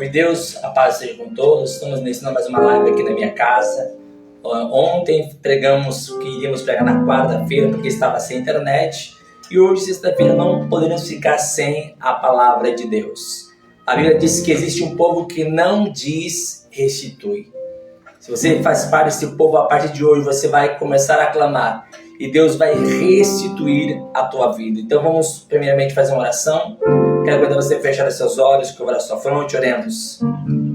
de Deus, a paz seja com todos. Estamos iniciando mais uma live aqui na minha casa. Ontem pregamos que iríamos pregar na quarta-feira porque estava sem internet. E hoje, sexta-feira, não poderemos ficar sem a palavra de Deus. A Bíblia diz que existe um povo que não diz restitui. Se você faz parte desse povo, a partir de hoje você vai começar a clamar e Deus vai restituir a tua vida. Então vamos primeiramente fazer uma oração. Quero convidar você a fechar os seus olhos, curvar a sua fronte, oremos.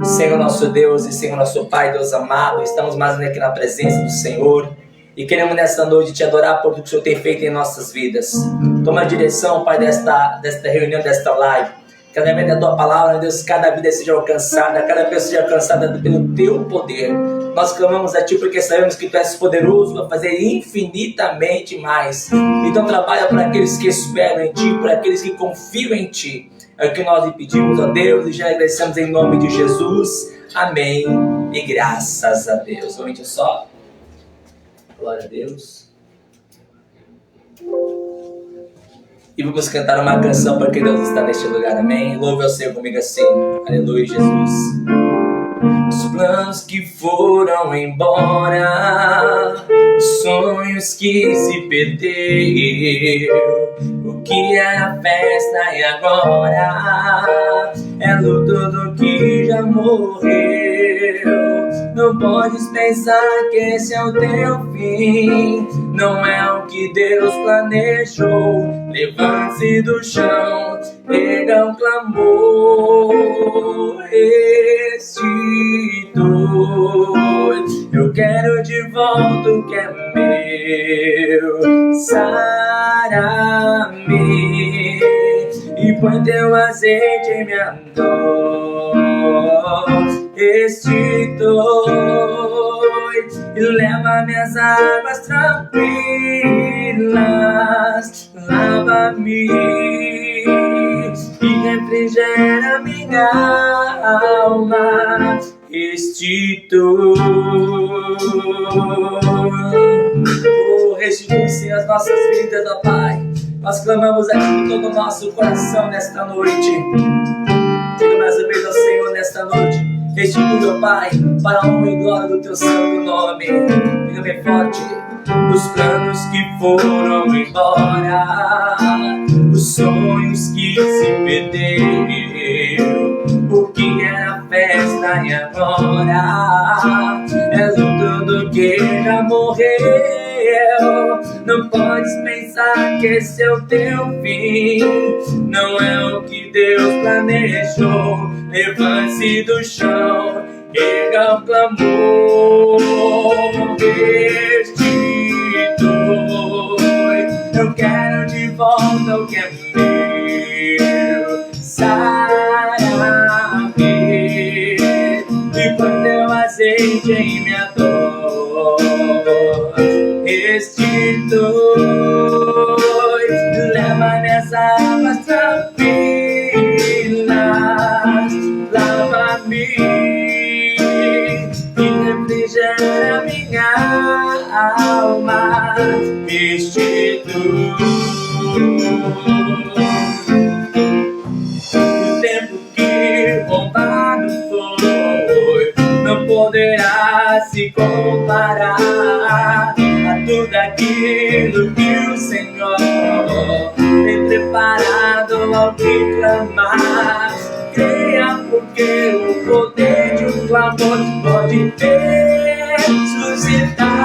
Senhor nosso Deus e Senhor nosso Pai, Deus amado, estamos mais aqui na presença do Senhor e queremos nesta noite te adorar por tudo que o Senhor tem feito em nossas vidas. Toma a direção, Pai, desta reunião, desta live. Que através da tua palavra, Deus, cada vida seja alcançada, cada pessoa seja alcançada pelo teu poder. Nós clamamos a ti porque sabemos que tu és poderoso para fazer infinitamente mais. Então trabalha para aqueles que esperam em ti, para aqueles que confiam em ti. É o que nós lhe pedimos, ó Deus, e já agradecemos em nome de Jesus. Amém. E graças a Deus. Um momento só. Glória a Deus. E vamos cantar uma canção porque Deus está neste lugar, amém? Louve ao Senhor comigo assim, aleluia, Jesus. Os planos que foram embora, os sonhos que se perdeu, o que era festa e agora é luto do que já morreu. Não podes pensar que esse é o teu fim, não é o que Deus planejou. Levante-se do chão, erga um clamor, restitui. Eu quero de volta o que é meu, sara-me e põe teu azeite em minha dor. Restitui e leva minhas águas tranquilas, lava-me e refrigera minha alma. Restitui, restitui Senhor as nossas vidas, ó Pai. Nós clamamos aqui com todo o nosso coração nesta noite. Diga mais uma vez ao Senhor nesta noite. Restitui, ó Pai, para a honra e glória do teu santo nome. Diga bem forte. Os planos que foram embora, os sonhos que se perderam, o que era festa e agora é luto do que já morreu. Não podes pensar que esse é o teu fim, não é o que Deus planejou. Levante-se do chão, erga um clamor, restitui. Eu quero de volta o que é meu, sara-me e põe teu azeite em minha dor. Restitui, leva minhas águas tranquilas, lava-me e refrigera minha alma. Restitui. O tempo que roubado foi não poderá se comparar a tudo aquilo que o Senhor tem preparado ao que clamar. Creia porque o poder de um clamor pode ressuscitar.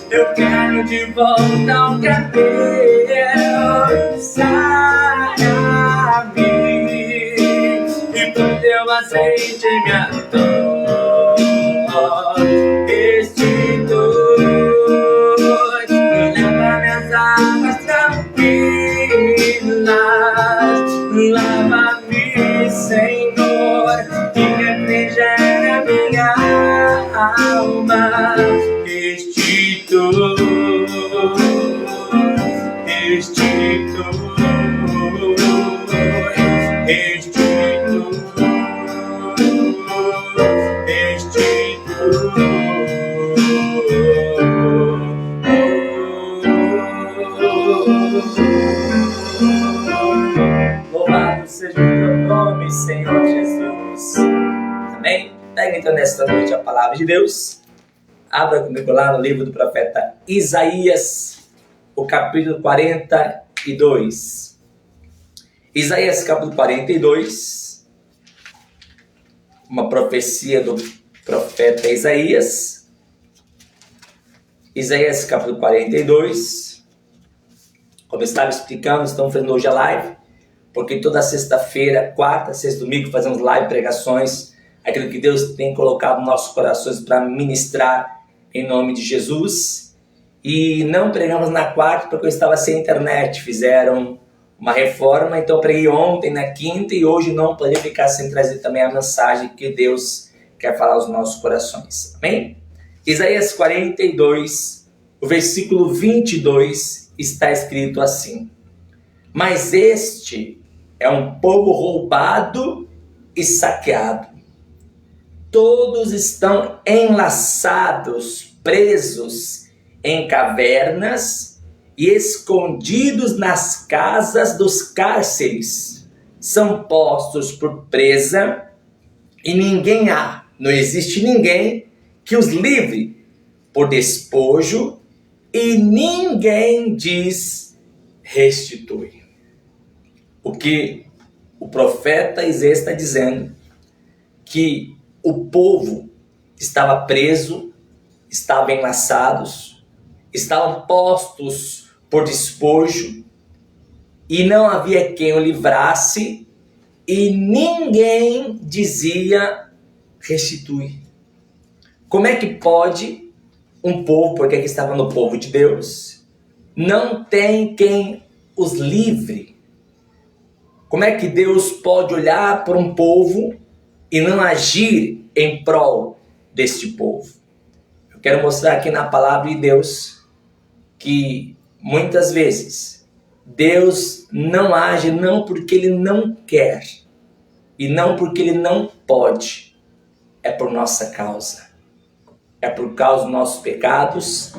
Eu quero de volta o que é meu, sara-me e põe teu azeite em minha dor. Restitui, leva minhas águas tranquilas, lava-me, Senhor, e refrigera minha alma. Restitui. Pega então nesta noite a palavra de Deus. Abra comigo lá no livro do profeta Isaías, o capítulo 42. Isaías, capítulo 42, uma profecia do profeta Isaías. Isaías, capítulo 42. Como eu estava explicando, estamos fazendo hoje a live, porque toda sexta-feira, quarta, sexta, domingo, fazemos live, pregações, aquilo que Deus tem colocado nos nossos corações para ministrar em nome de Jesus. E não pregamos na quarta porque eu estava sem internet, fizeram uma reforma, então eu preguei ontem na quinta e hoje não poderia ficar sem trazer também a mensagem que Deus quer falar aos nossos corações. Amém? Isaías 42, o versículo 22 está escrito assim: mas este é um povo roubado e saqueado. Todos estão enlaçados, presos em cavernas e escondidos nas casas dos cárceres. São postos por presa e não existe ninguém que os livre por despojo e ninguém diz restitui. O que o profeta Isaías está dizendo, que o povo estava preso, estavam enlaçados, estavam postos por despojo e não havia quem o livrasse e ninguém dizia restitui. Como é que pode um povo, porque aqui estava no povo de Deus, não tem quem os livre? Como é que Deus pode olhar para um povo e não agir em prol deste povo? Eu quero mostrar aqui na palavra de Deus que muitas vezes Deus não age não porque Ele não quer e não porque Ele não pode, é por nossa causa, é por causa dos nossos pecados,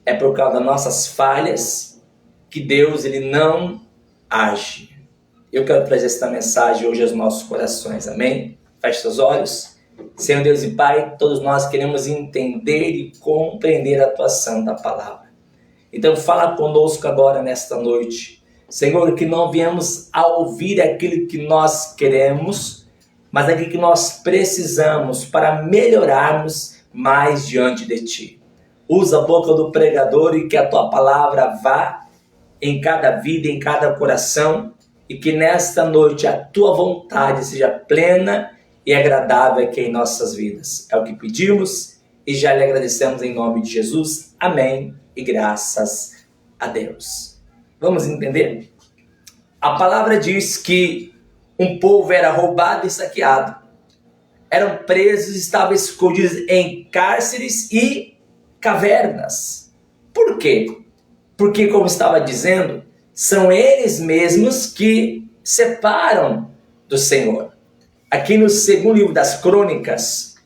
é por causa das nossas falhas que Deus Ele não age. Eu quero trazer esta mensagem hoje aos nossos corações, amém? Feche seus olhos. Senhor Deus e Pai, todos nós queremos entender e compreender a Tua santa palavra. Então fala conosco agora nesta noite. Senhor, que não viemos a ouvir aquilo que nós queremos, mas aquilo que nós precisamos para melhorarmos mais diante de Ti. Usa a boca do pregador e que a Tua palavra vá em cada vida, em cada coração, e que nesta noite a Tua vontade seja plena e agradável aqui em nossas vidas. É o que pedimos e já lhe agradecemos em nome de Jesus. Amém e graças a Deus. Vamos entender? A palavra diz que um povo era roubado e saqueado. Eram presos, estavam escondidos em cárceres e cavernas. Por quê? Porque, como estava dizendo, são eles mesmos que separam do Senhor. Aqui no segundo livro das Crônicas,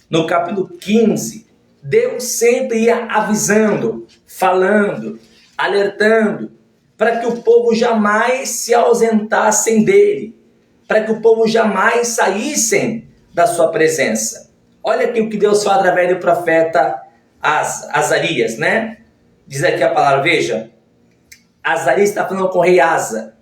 no capítulo 15, Deus sempre ia avisando, falando, alertando, para que o povo jamais se ausentassem dele, para que o povo jamais saíssem da sua presença. Olha aqui o que Deus fala através do profeta Azarias, né? Diz aqui a palavra, veja, Azarias está falando com o rei Asa.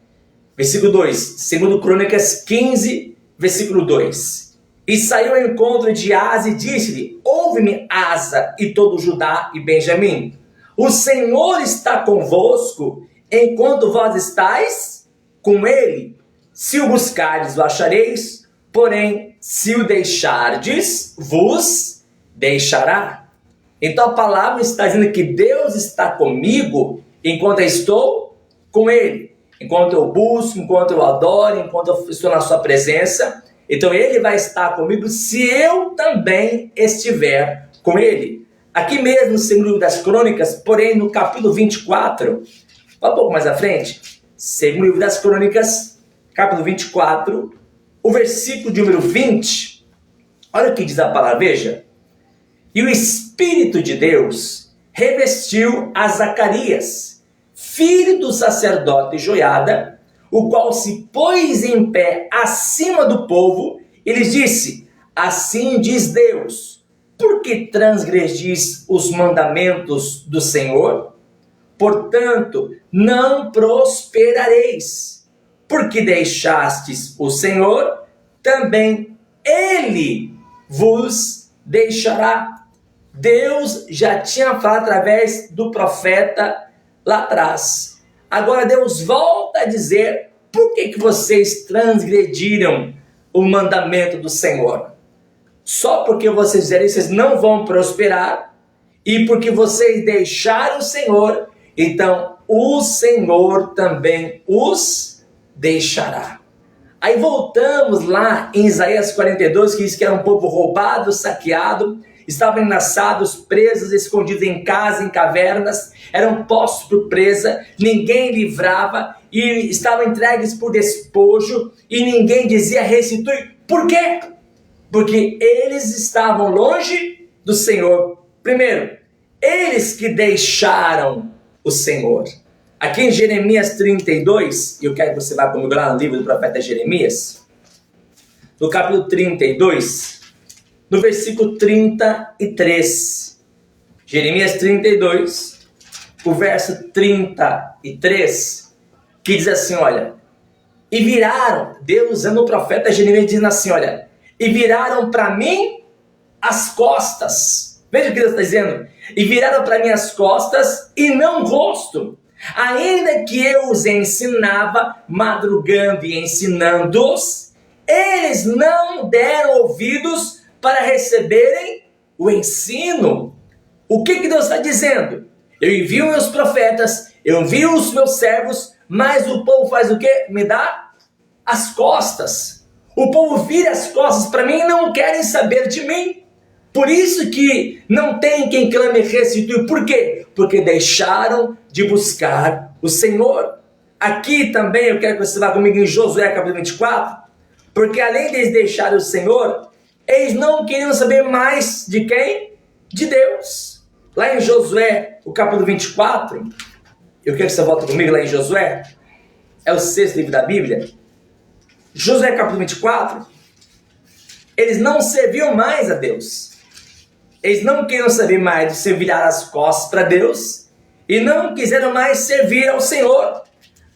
Versículo 2, segundo Crônicas 15, versículo 2. E saiu ao encontro de Asa e disse-lhe: ouve-me, Asa, e todo Judá e Benjamim. O Senhor está convosco, enquanto vós estáis com ele. Se o buscardes, o achareis, porém, se o deixardes, vos deixará. Então a palavra está dizendo que Deus está comigo enquanto eu estou com Ele. Enquanto eu busco, enquanto eu adoro, enquanto eu estou na sua presença. Então Ele vai estar comigo se eu também estiver com Ele. Aqui mesmo no segundo livro das Crônicas, porém no capítulo 24, um pouco mais à frente, segundo livro das Crônicas, capítulo 24, o versículo de número 20, olha o que diz a palavra, veja. E o Espírito de Deus revestiu a Zacarias, filho do sacerdote Joiada, o qual se pôs em pé acima do povo, e lhes disse: assim diz Deus, por que transgredis os mandamentos do Senhor? Portanto, não prosperareis, porque deixastes o Senhor, também Ele vos deixará. Deus já tinha falado através do profeta lá atrás. Agora Deus volta a dizer: por que vocês transgrediram o mandamento do Senhor? Só porque vocês fizeram isso, vocês não vão prosperar, e porque vocês deixaram o Senhor, então o Senhor também os deixará. Aí voltamos lá em Isaías 42, que diz que era um povo roubado, saqueado, estavam enlaçados, presos, escondidos em casa, em cavernas, eram postos por presa, ninguém livrava, e estavam entregues por despojo, e ninguém dizia: restitui. Por quê? Porque eles estavam longe do Senhor. Primeiro, eles que deixaram o Senhor. Aqui em Jeremias 32, eu quero que você vá comigo lá no livro do profeta Jeremias, no capítulo 32, no versículo 33. Jeremias 32, o verso 33, que diz assim, olha: e viraram, Deus usando o profeta Jeremias dizendo assim, olha: e viraram para mim as costas. Veja o que Deus está dizendo: e viraram para mim as costas e não o rosto. Ainda que eu os ensinava, madrugando e ensinando-os, eles não deram ouvidos para receberem o ensino. O que Deus está dizendo? Eu envio meus profetas, eu envio os meus servos, mas o povo faz o quê? Me dá as costas. O povo vira as costas para mim e não querem saber de mim. Por isso que não tem quem clame e restitui. Por quê? Porque deixaram de buscar o Senhor. Aqui também eu quero que você vá comigo em Josué capítulo 24, porque além de eles deixarem o Senhor, eles não queriam saber mais de quem? De Deus. Lá em Josué, o capítulo 24, eu quero que você volte comigo lá em Josué, é o 6º livro da Bíblia. Josué capítulo 24, eles não serviam mais a Deus. Eles não queriam saber mais de se virar as costas para Deus e não quiseram mais servir ao Senhor.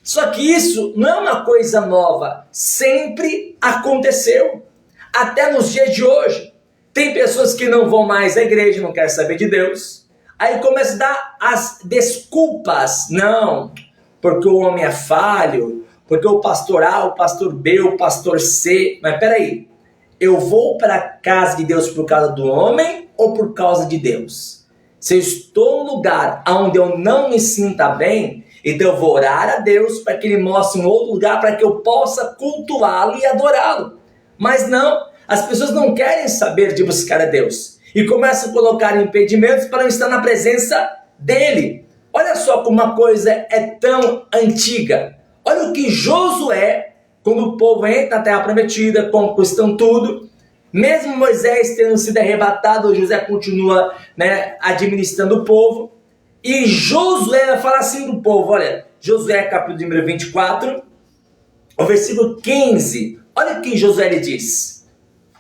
Só que isso não é uma coisa nova, sempre aconteceu. Até nos dias de hoje, tem pessoas que não vão mais à igreja, não querem saber de Deus. Aí começa a dar as desculpas. Não, porque o homem é falho, porque o pastor A, o pastor B, o pastor C. Mas peraí, eu vou para a casa de Deus por causa do homem ou por causa de Deus? Se eu estou num lugar onde eu não me sinta bem, então eu vou orar a Deus para que Ele mostre um outro lugar para que eu possa cultuá-lo e adorá-lo. Mas não, as pessoas não querem saber de buscar a Deus e começam a colocar impedimentos para não estar na presença dEle. Olha só como uma coisa é tão antiga. Olha o que Josué, quando o povo entra na terra prometida, conquistam tudo, mesmo Moisés tendo sido arrebatado, José continua, administrando o povo, e Josué vai falar assim do povo, olha, Josué capítulo número 24, o versículo 15, olha o que Josué lhe diz: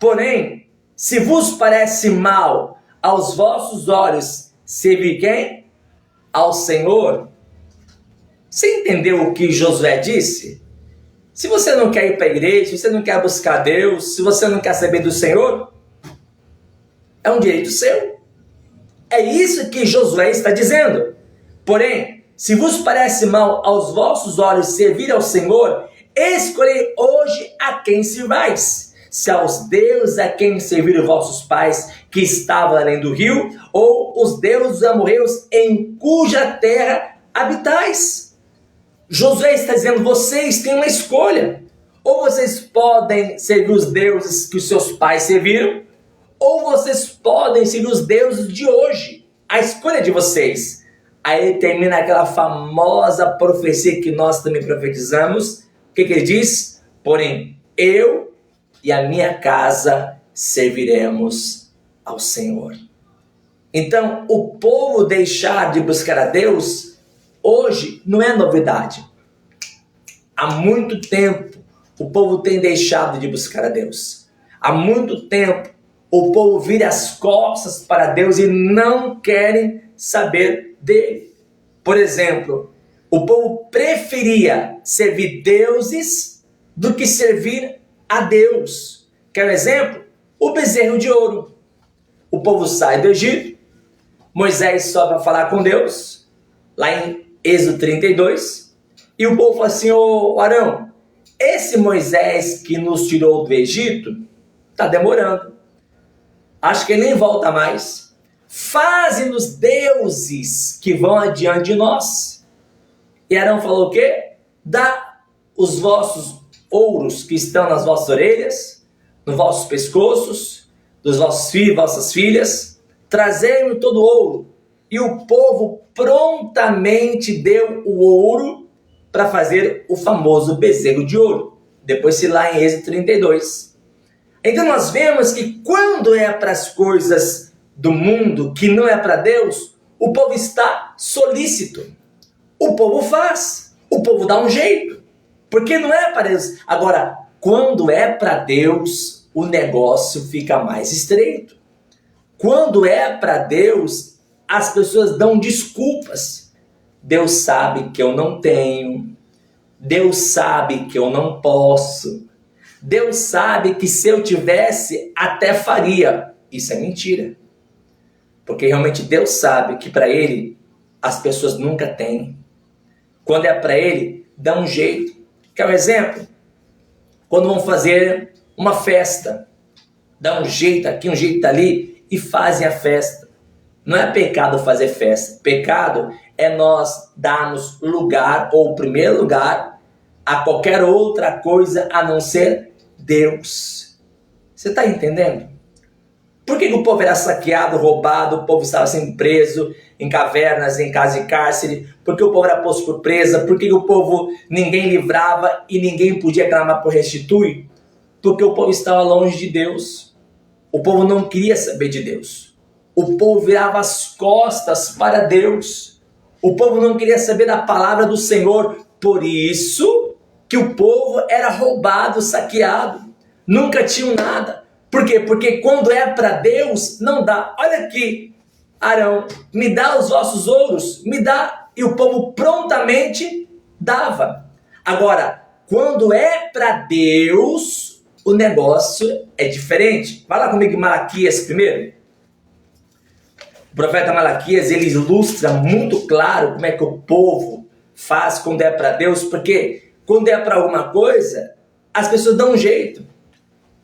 porém, se vos parece mal aos vossos olhos servir quem? Ao Senhor. Você entendeu o que Josué disse? Se você não quer ir para a igreja, se você não quer buscar Deus, se você não quer saber do Senhor, é um direito seu. É isso que Josué está dizendo. Porém, se vos parece mal aos vossos olhos servir ao Senhor, escolhei hoje a quem servais. Se aos deuses a quem serviram vossos pais, que estavam além do rio, ou os deuses amorreus em cuja terra habitais. Josué está dizendo: vocês têm uma escolha. Ou vocês podem servir os deuses que os seus pais serviram, ou vocês podem servir os deuses de hoje. A escolha é de vocês. Aí ele termina aquela famosa profecia que nós também profetizamos. O que ele diz? Porém, eu e a minha casa serviremos ao Senhor. Então, o povo deixar de buscar a Deus hoje não é novidade. há muito tempo o povo tem deixado de buscar a Deus. Há muito tempo o povo vira as costas para Deus e não querem saber dele. Por exemplo, o povo preferia servir deuses do que servir a Deus. Quer um exemplo? O bezerro de ouro. O povo sai do Egito, Moisés sobe para falar com Deus, lá em Êxodo 32, e o povo fala assim: ô Arão, esse Moisés que nos tirou do Egito está demorando, acho que ele nem volta mais. Faze-nos deuses que vão adiante de nós. E Arão falou o quê? Dá os vossos ouros que estão nas vossas orelhas, nos vossos pescoços, dos vossos filhos, vossas filhas, trazei-me todo o ouro. E o povo prontamente deu o ouro para fazer o famoso bezerro de ouro. Depois se lá em Êxodo 32. Então nós vemos que quando é para as coisas do mundo, que não é para Deus, o povo está solícito. O povo faz, o povo dá um jeito, porque não é para Deus. Agora, quando é para Deus, o negócio fica mais estreito. Quando é para Deus, as pessoas dão desculpas. Deus sabe que eu não tenho, Deus sabe que eu não posso, Deus sabe que se eu tivesse, até faria. Isso é mentira. Porque realmente Deus sabe que para Ele, as pessoas nunca têm. Quando é para Ele, dá um jeito. Quer um exemplo? Quando vão fazer uma festa, dá um jeito aqui, um jeito ali, e fazem a festa. Não é pecado fazer festa. Pecado é nós darmos lugar, ou primeiro lugar, a qualquer outra coisa a não ser Deus. Você está entendendo? Por que o povo era saqueado, roubado, o povo estava sendo preso em cavernas, em casa de cárcere? Por que o povo era posto por presa? Por que o povo ninguém livrava e ninguém podia clamar por restituir? Porque o povo estava longe de Deus. O povo não queria saber de Deus. O povo virava as costas para Deus. O povo não queria saber da palavra do Senhor. Por isso que o povo era roubado, saqueado. Nunca tinham nada. Por quê? Porque quando é para Deus, não dá. Olha aqui, Arão, me dá os vossos ouros, me dá. E o povo prontamente dava. Agora, quando é para Deus, o negócio é diferente. Vai lá comigo em Malaquias primeiro. O profeta Malaquias, ele ilustra muito claro como é que o povo faz quando é para Deus, porque quando é para alguma coisa, as pessoas dão um jeito.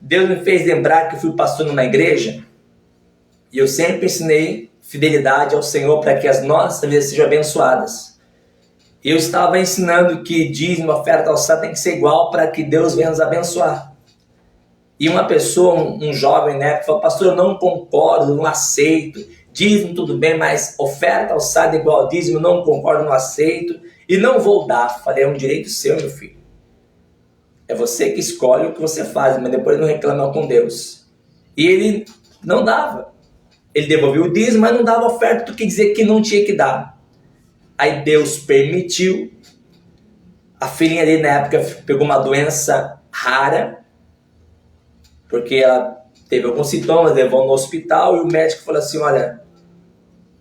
Deus me fez lembrar que eu fui pastor numa igreja e eu sempre ensinei fidelidade ao Senhor para que as nossas vidas sejam abençoadas. Eu estava ensinando que dízimo, oferta, alçada tem que ser igual para que Deus venha nos abençoar. E uma pessoa, um jovem, né, falou: pastor, eu não concordo, não aceito. Dízimo tudo bem, mas oferta, alçada igual ao dízimo, não concordo, não aceito e não vou dar. Falei: é um direito seu, meu filho. É você que escolhe o que você faz, mas depois não reclama com Deus. E ele não dava. Ele devolveu o dízimo, mas não dava oferta, do que dizer que não tinha que dar. Aí Deus permitiu. A filhinha dele na época pegou uma doença rara, porque ela teve alguns sintomas, levou no hospital e o médico falou assim: olha,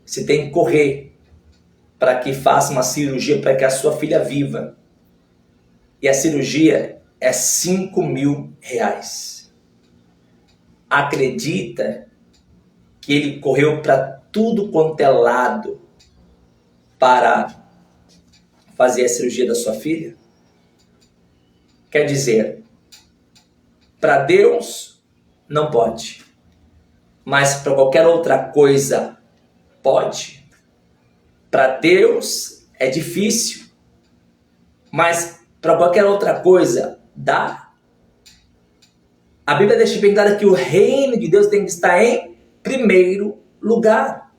você tem que correr para que faça uma cirurgia para que a sua filha viva. E a cirurgia é R$5.000. Acredita que ele correu para tudo quanto é lado para fazer a cirurgia da sua filha? Quer dizer, para Deus não pode, mas para qualquer outra coisa pode. Para Deus é difícil, mas para qualquer outra coisa dá. A Bíblia deixa bem claro que o reino de Deus tem que estar em primeiro lugar.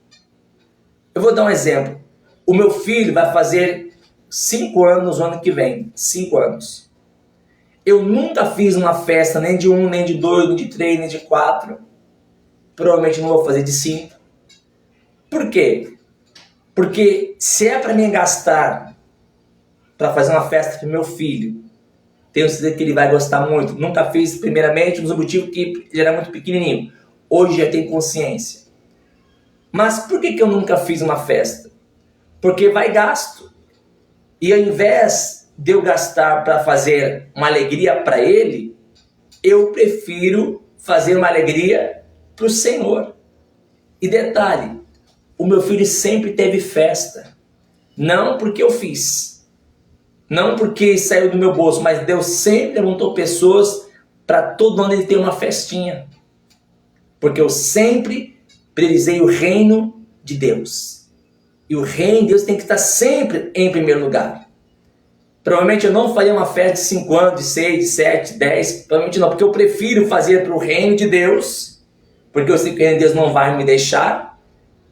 Eu vou dar um exemplo. O meu filho vai fazer 5 anos no ano que vem. 5 anos. Eu nunca fiz uma festa nem de 1, nem de 2, nem de 3, nem de 4. Provavelmente não vou fazer de 5. Por quê? Porque se é para mim gastar para fazer uma festa para meu filho tenho certeza que ele vai gostar muito. Nunca fiz, primeiramente, um dos motivos que ele era muito pequenininho. Hoje já tem consciência. Mas por que eu nunca fiz uma festa? Porque vai gasto. E ao invés de eu gastar para fazer uma alegria para ele, eu prefiro fazer uma alegria para o Senhor. E detalhe, o meu filho sempre teve festa. Não porque eu fiz, não porque saiu do meu bolso, mas Deus sempre levantou pessoas para todo ano ele ter uma festinha. Porque eu sempre priorizei o reino de Deus. E o reino de Deus tem que estar sempre em primeiro lugar. Provavelmente eu não faria uma festa de 5 anos, de 6, de 7, 10. Provavelmente não, porque eu prefiro fazer para o reino de Deus, porque eu sei que o reino de Deus não vai me deixar,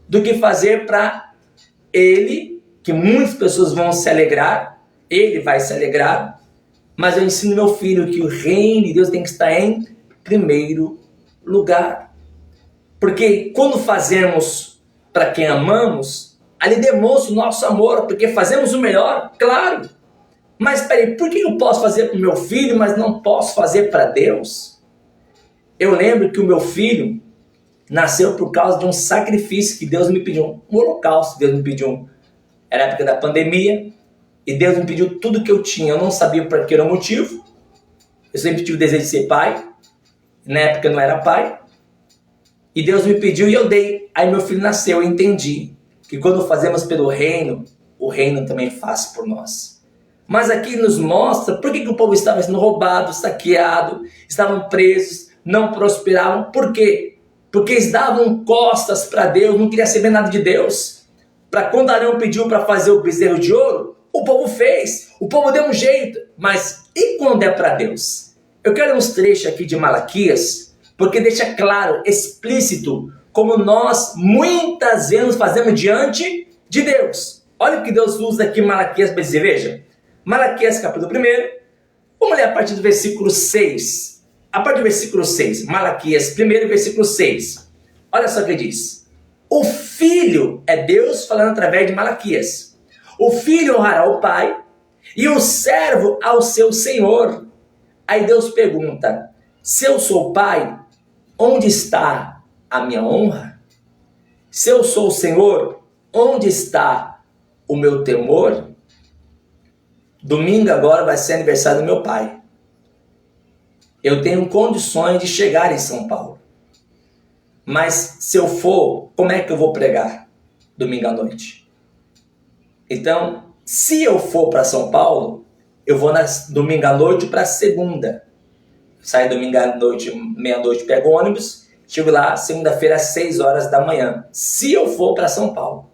do que fazer para ele, que muitas pessoas vão se alegrar, ele vai se alegrar, mas eu ensino meu filho que o reino de Deus tem que estar em primeiro lugar. Porque quando fazemos para quem amamos, ali demonstra o nosso amor, porque fazemos o melhor, claro. Mas peraí, por que eu posso fazer para o meu filho, mas não posso fazer para Deus? Eu lembro que o meu filho nasceu por causa de um sacrifício que Deus me pediu, um holocausto que Deus me pediu. Era a época da pandemia, e Deus me pediu tudo que eu tinha. Eu não sabia para que era o motivo. Eu sempre tive o desejo de ser pai. Na época eu não era pai. E Deus me pediu e eu dei. Aí meu filho nasceu, eu entendi que quando fazemos pelo reino, o reino também faz por nós. Mas aqui nos mostra por que o povo estava sendo roubado, saqueado, estavam presos, não prosperavam. Por quê? Porque eles davam costas para Deus, não queria saber nada de Deus. Para quando Arão pediu para fazer o bezerro de ouro, o povo fez, o povo deu um jeito. Mas e quando é para Deus? Eu quero uns trechos aqui de Malaquias, porque deixa claro, explícito, como nós muitas vezes fazemos diante de Deus. Olha o que Deus usa aqui em Malaquias para dizer, veja. Malaquias capítulo 1, vamos ler a partir do versículo 6. A partir do versículo 6, Malaquias 1, versículo 6. Olha só o que diz. O filho, é Deus falando através de Malaquias. O filho honrará o pai e o servo ao seu senhor. Aí Deus pergunta, se eu sou pai, onde está a minha honra? Se eu sou o Senhor, onde está o meu temor? Domingo agora vai ser aniversário do meu pai. Eu tenho condições de chegar em São Paulo. Mas se eu for, como é que eu vou pregar domingo à noite? Então, se eu for para São Paulo, eu vou domingo à noite para segunda. Saio domingo à noite, meia-noite, pego o ônibus, chego lá segunda-feira às 6 horas da manhã. Se eu for para São Paulo.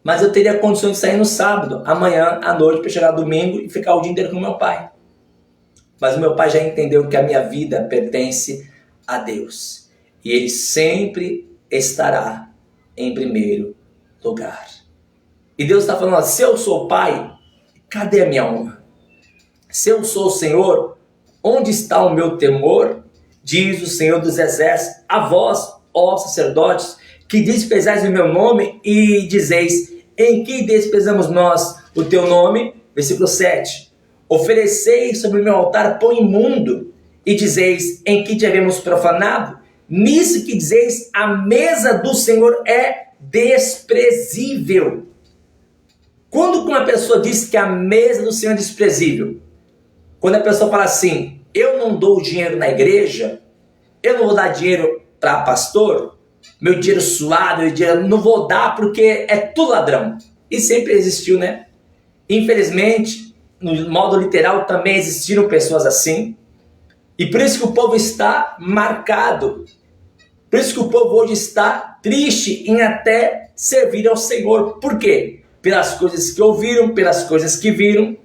Mas eu teria condições de sair no sábado, amanhã à noite, para chegar domingo e ficar o dia inteiro com meu pai. Mas o meu pai já entendeu que a minha vida pertence a Deus. E Ele sempre estará em primeiro lugar. E Deus está falando, se eu sou pai, cadê a minha honra? Se eu sou o Senhor, onde está o meu temor? Diz o Senhor dos Exércitos, a vós, ó sacerdotes, que desprezais o meu nome e dizeis, em que desprezamos nós o teu nome? Versículo 7. Ofereceis sobre o meu altar pão imundo e dizeis, em que te havemos profanado? Nisso que dizeis, a mesa do Senhor é desprezível. Quando uma pessoa diz que a mesa do Senhor é desprezível? Quando a pessoa fala assim, eu não dou dinheiro na igreja, eu não vou dar dinheiro para pastor, meu dinheiro suado, meu dinheiro não vou dar porque é tudo ladrão. E sempre existiu, né? Infelizmente, no modo literal também existiram pessoas assim. E por isso que o povo está marcado. Por isso que o povo hoje está triste em até servir ao Senhor. Por quê? Pelas coisas que ouviram, pelas coisas que viram,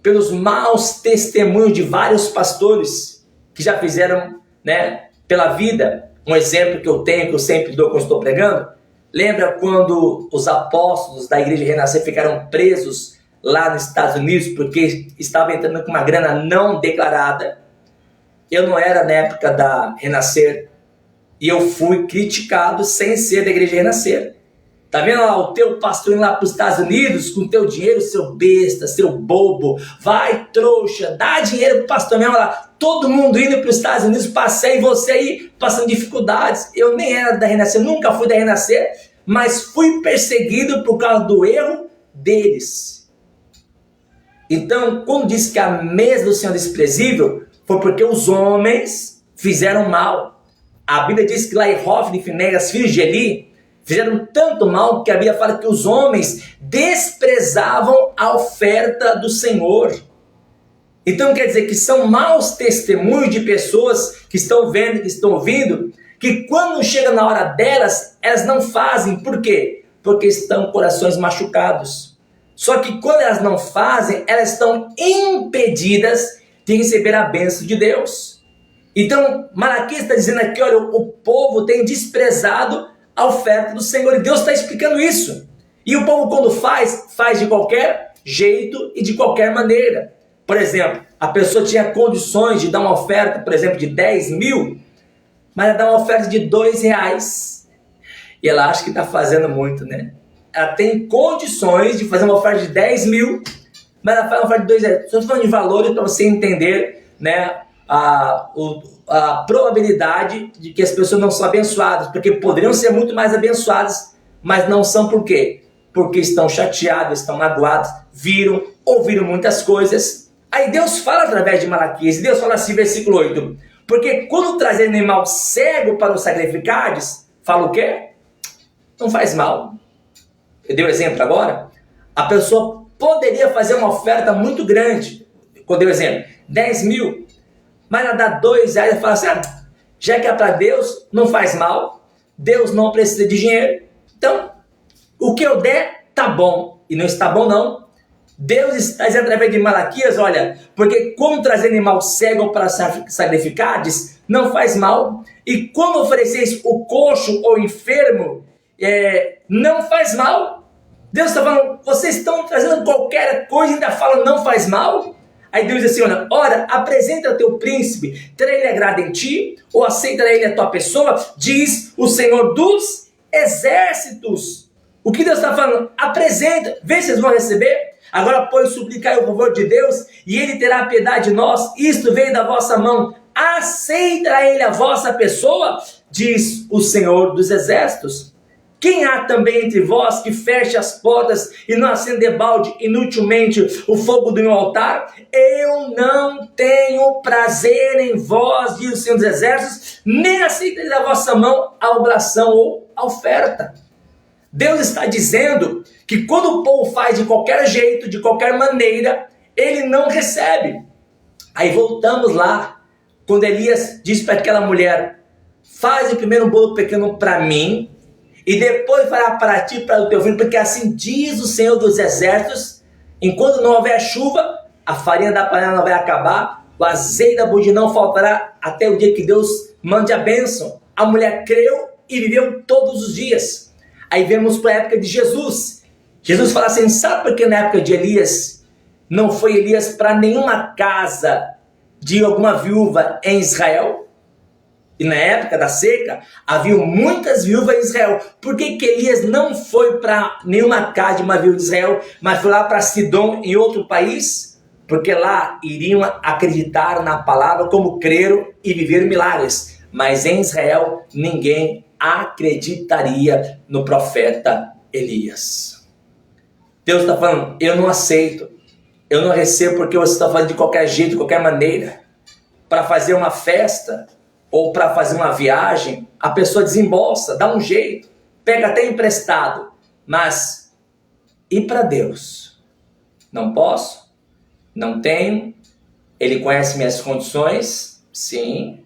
pelos maus testemunhos de vários pastores que já fizeram, né, pela vida. Um exemplo que eu tenho, que eu sempre dou quando estou pregando, lembra quando os apóstolos da Igreja Renascer ficaram presos lá nos Estados Unidos porque estavam entrando com uma grana não declarada? Eu não era na época da Renascer e eu fui criticado sem ser da Igreja Renascer. Tá vendo lá o teu pastor indo lá para os Estados Unidos com o teu dinheiro, seu besta, seu bobo, vai trouxa, dá dinheiro pro pastor mesmo lá, todo mundo indo para os Estados Unidos, passei e você aí passando dificuldades. Eu nem era da Renascer, nunca fui da Renascer, mas fui perseguido por causa do erro deles. Então, quando disse que a mesa do Senhor é desprezível, foi porque os homens fizeram mal. A Bíblia diz que lá em Hofni e Finéias, filhos de Eli, fizeram tanto mal que a Bíblia fala que os homens desprezavam a oferta do Senhor. Então quer dizer que são maus testemunhos de pessoas que estão vendo, que estão ouvindo, que quando chega na hora delas, elas não fazem. Por quê? Porque estão com corações machucados. Só que quando elas não fazem, elas estão impedidas de receber a bênção de Deus. Então Malaquias está dizendo aqui, olha, o povo tem desprezado a oferta do Senhor, e Deus está explicando isso. E o povo quando faz de qualquer jeito e de qualquer maneira. Por exemplo, a pessoa tinha condições de dar uma oferta, por exemplo, de 10 mil, mas ela dá uma oferta de R$2. E ela acha que está fazendo muito, né? Ela tem condições de fazer uma oferta de 10 mil, mas ela faz uma oferta de R$2. Estou falando de valores para você entender, né, a probabilidade de que as pessoas não são abençoadas, porque poderiam ser muito mais abençoadas, mas não são. Por quê? Porque estão chateados, estão magoados, ouviram muitas coisas. Aí Deus fala através de Malaquias, e Deus fala assim, versículo 8, porque quando trazer animal cego para os sacrificares, fala o quê? Não faz mal. Eu dei um exemplo agora. A pessoa poderia fazer uma oferta muito grande, quando eu dei um exemplo, 10 mil, mas ela dá R$2 e fala assim, já que é para Deus, não faz mal, Deus não precisa de dinheiro, então o que eu der tá bom. E não está bom não. Deus está dizendo através de Malaquias, olha, porque como trazer animal cego para sacrificares, não faz mal, e quando ofereceis o coxo ou enfermo, não faz mal. Deus está falando, vocês estão trazendo qualquer coisa e ainda falam não faz mal? Aí Deus diz assim, olha, ora, apresenta teu príncipe, terá ele agrado em ti, ou aceitará ele a tua pessoa, diz o Senhor dos exércitos. O que Deus está falando? Apresenta, vê se vocês vão receber. Agora, pois, suplicai o favor de Deus, e ele terá piedade de nós, isto veio da vossa mão, aceitará ele a vossa pessoa, diz o Senhor dos exércitos. Quem há também entre vós que feche as portas e não acende balde inutilmente o fogo do meu altar? Eu não tenho prazer em vós, diz o Senhor dos exércitos, nem aceitarei da vossa mão a oblação ou a oferta. Deus está dizendo que quando o povo faz de qualquer jeito, de qualquer maneira, ele não recebe. Aí voltamos lá, quando Elias diz para aquela mulher, faz primeiro um bolo pequeno para mim, e depois fará para ti, para o teu filho, porque assim diz o Senhor dos exércitos, enquanto não houver chuva, a farinha da panela não vai acabar, o azeite da búzia não faltará, até o dia que Deus mande a bênção. A mulher creu e viveu todos os dias. Aí vemos para a época de Jesus. Jesus fala assim, sabe por que na época de Elias, não foi Elias para nenhuma casa de alguma viúva em Israel? E na época da seca, havia muitas viúvas em Israel. Por que Elias não foi para nenhuma casa de uma viúva de Israel, mas foi lá para Sidom, em outro país? Porque lá iriam acreditar na palavra como creram e viveram milagres. Mas em Israel, ninguém acreditaria no profeta Elias. Deus está falando, eu não aceito, eu não recebo porque você está fazendo de qualquer jeito, de qualquer maneira. Para fazer uma festa ou para fazer uma viagem, a pessoa desembolsa, dá um jeito, pega até emprestado, mas e para Deus? Não posso, não tenho, Ele conhece minhas condições, sim,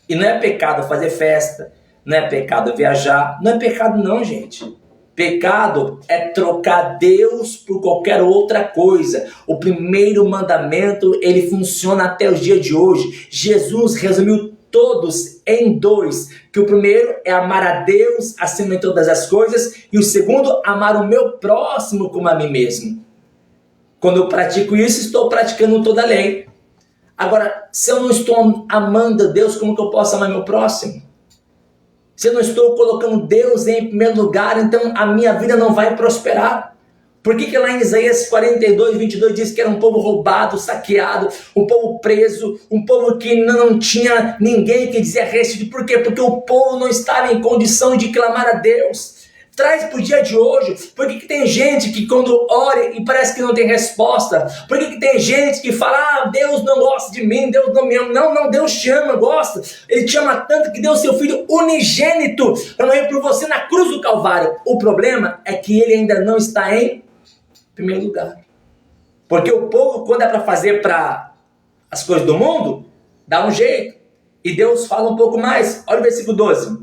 e não é pecado fazer festa, não é pecado viajar, não é pecado não, gente. Pecado é trocar Deus por qualquer outra coisa. O primeiro mandamento, ele funciona até os dias de hoje. Jesus resumiu todos em 2, que o primeiro é amar a Deus acima de todas as coisas, e o segundo, amar o meu próximo como a mim mesmo. Quando eu pratico isso, estou praticando toda a lei. Agora, se eu não estou amando a Deus, como que eu posso amar meu próximo? se eu não estou colocando Deus em primeiro lugar, então a minha vida não vai prosperar. Por que lá em Isaías 42, 22 diz que era um povo roubado, saqueado, um povo preso, um povo que não tinha ninguém que dizia restituir? Por quê? Porque o povo não estava em condição de clamar a Deus. Traz para o dia de hoje. Por que tem gente que quando ora e parece que não tem resposta? Por que tem gente que fala, Deus não gosta de mim, Deus não me ama? Não, Deus te ama, gosta. Ele te ama tanto que deu seu filho unigênito para morrer por você na cruz do Calvário. O problema é que ele ainda não está em primeiro lugar. Porque o povo, quando é para fazer para as coisas do mundo, dá um jeito. E Deus fala um pouco mais. Olha o versículo 12.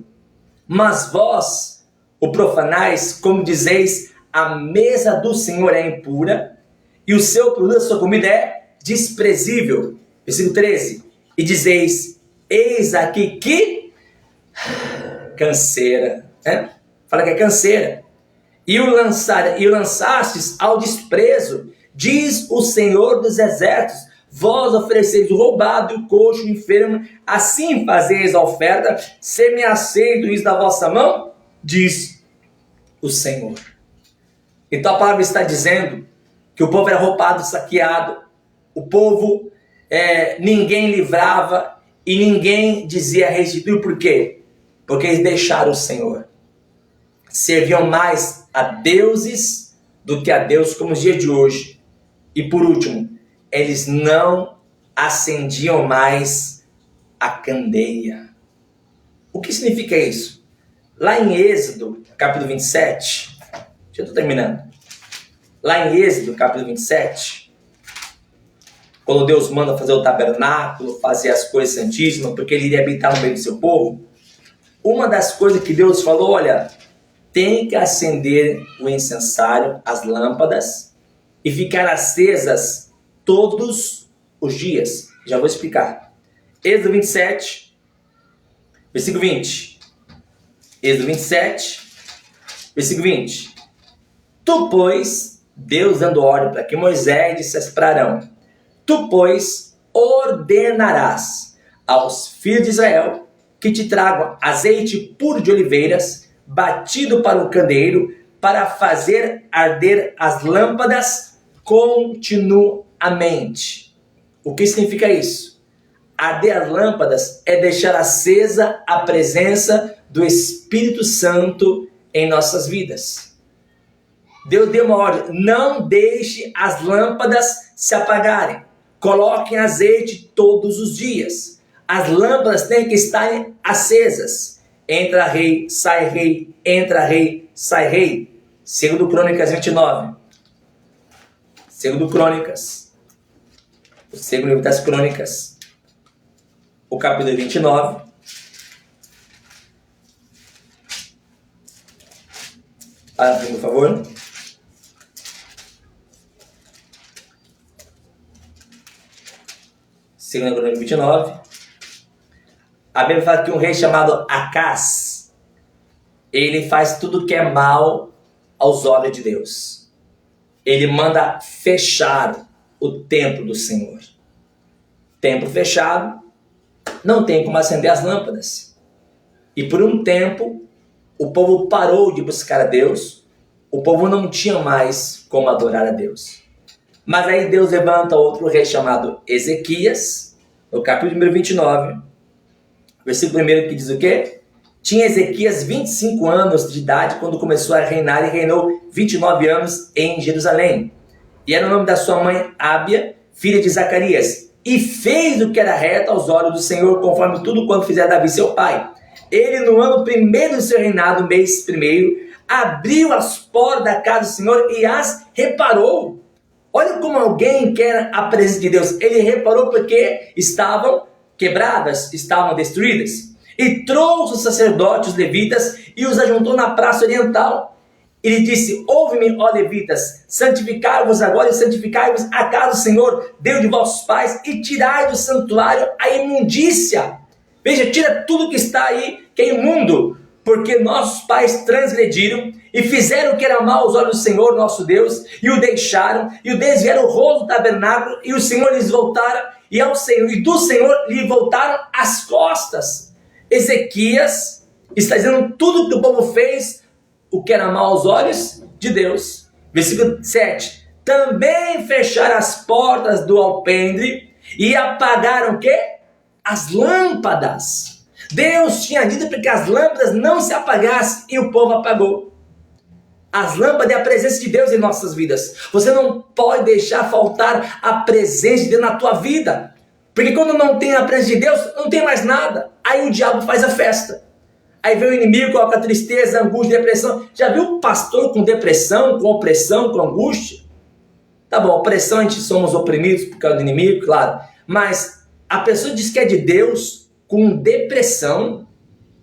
Mas vós o profanais, como dizeis, a mesa do Senhor é impura, e o seu produto, a sua comida é desprezível. Versículo 13. E dizeis, eis aqui que canseira. Fala que é canseira. E o lançastes ao desprezo, diz o Senhor dos exércitos, vós ofereceis o roubado e o coxo, o enfermo, assim fazeis a oferta, se me aceito isso da vossa mão, diz o Senhor. Então a palavra está dizendo que o povo era roubado, saqueado, o povo ninguém livrava e ninguém dizia restituir. Por quê? Porque eles deixaram o Senhor. Serviam mais a deuses do que a Deus, como os dias de hoje. E por último, eles não acendiam mais a candeia. O que significa isso? Lá em Êxodo, capítulo 27, já estou terminando. Lá em Êxodo, capítulo 27, quando Deus manda fazer o tabernáculo, fazer as coisas santíssimas, porque ele iria habitar no meio do seu povo, uma das coisas que Deus falou, olha, tem que acender o incensário, as lâmpadas, e ficar acesas todos os dias. Já vou explicar. Êxodo 27, versículo 20. Êxodo 27, versículo 20. Tu, pois, Deus dando ordem para que Moisés dissesse para Arão, tu, pois, ordenarás aos filhos de Israel que te tragam azeite puro de oliveiras, batido para o candeeiro, para fazer arder as lâmpadas continuamente. O que significa isso? Arder as lâmpadas é deixar acesa a presença do Espírito Santo em nossas vidas. Deus deu uma ordem, não deixe as lâmpadas se apagarem. Coloquem azeite todos os dias. As lâmpadas têm que estar acesas. Entra rei, sai rei, entra rei, sai rei. Segundo Crônicas 29. Segundo Crônicas. O segundo livro das Crônicas. O capítulo 29. Olha, por favor. Segundo Crônicas 29. A Bíblia fala que um rei chamado Acás, ele faz tudo que é mal aos olhos de Deus. Ele manda fechar o templo do Senhor. Templo fechado, não tem como acender as lâmpadas. E por um tempo, o povo parou de buscar a Deus, o povo não tinha mais como adorar a Deus. Mas aí Deus levanta outro rei chamado Ezequias, no capítulo número 29, versículo 1 que diz o quê? Tinha Ezequias 25 anos de idade quando começou a reinar e reinou 29 anos em Jerusalém. E era o nome da sua mãe Ábia, filha de Zacarias. E fez o que era reto aos olhos do Senhor, conforme tudo quanto fizera Davi seu pai. Ele no ano primeiro do seu reinado, mês primeiro, abriu as portas da casa do Senhor e as reparou. Olha como alguém quer a presença de Deus. Ele reparou porque estavam quebradas, estavam destruídas. E trouxe os sacerdotes, os levitas, e os ajuntou na praça oriental. Ele disse, ouve-me, ó levitas, santificai-vos agora e santificai-vos a casa do Senhor, Deus de vossos pais, e tirai do santuário a imundícia. Veja, tira tudo que está aí, que é imundo, porque nossos pais transgrediram e fizeram o que era mal aos olhos do Senhor, nosso Deus, e o deixaram, e o desviaram o rosto do tabernáculo, e o Senhor lhes voltara, e do Senhor lhe voltaram as costas. Ezequias Está dizendo tudo que o povo fez, o que era mal aos olhos de Deus. Versículo 7. Também fecharam as portas do alpendre e apagaram o quê? As lâmpadas. Deus tinha dito para que as lâmpadas não se apagassem e o povo apagou. As lâmpadas é a presença de Deus em nossas vidas. Você não pode deixar faltar a presença de Deus na tua vida. Porque quando não tem a presença de Deus, não tem mais nada. Aí o diabo faz a festa. Aí vem o inimigo, coloca tristeza, angústia, depressão. Já viu um pastor com depressão, com opressão, com angústia? Tá bom, opressão, a gente somos oprimidos por causa do inimigo, claro. Mas a pessoa diz que é de Deus, com depressão,